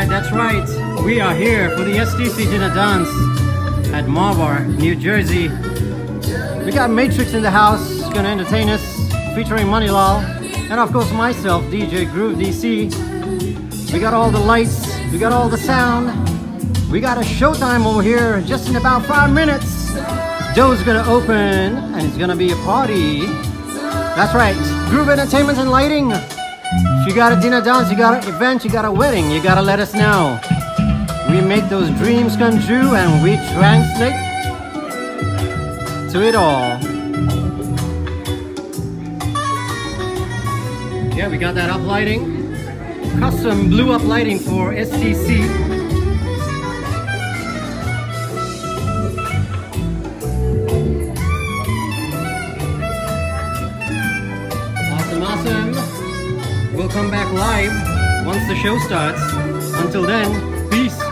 That's right. We are here for the STC Dinner Dance at Marlborough, New Jersey. We got Matrix in the house, gonna entertain us, featuring Moneylal, and of course myself, DJ Groove DC. We got all the lights, we got all the sound. We got a showtime over here just in about 5 minutes. Joe's gonna open and it's gonna be a party. That's right, Groove Entertainment and Lighting. If you got a dinner dance, you got an event, you got a wedding, you gotta let us know. We make those dreams come true and we translate to it all. Yeah, we got that up lighting. Custom blue up lighting for STC. Awesome. We'll come back live once the show starts. Until then, peace.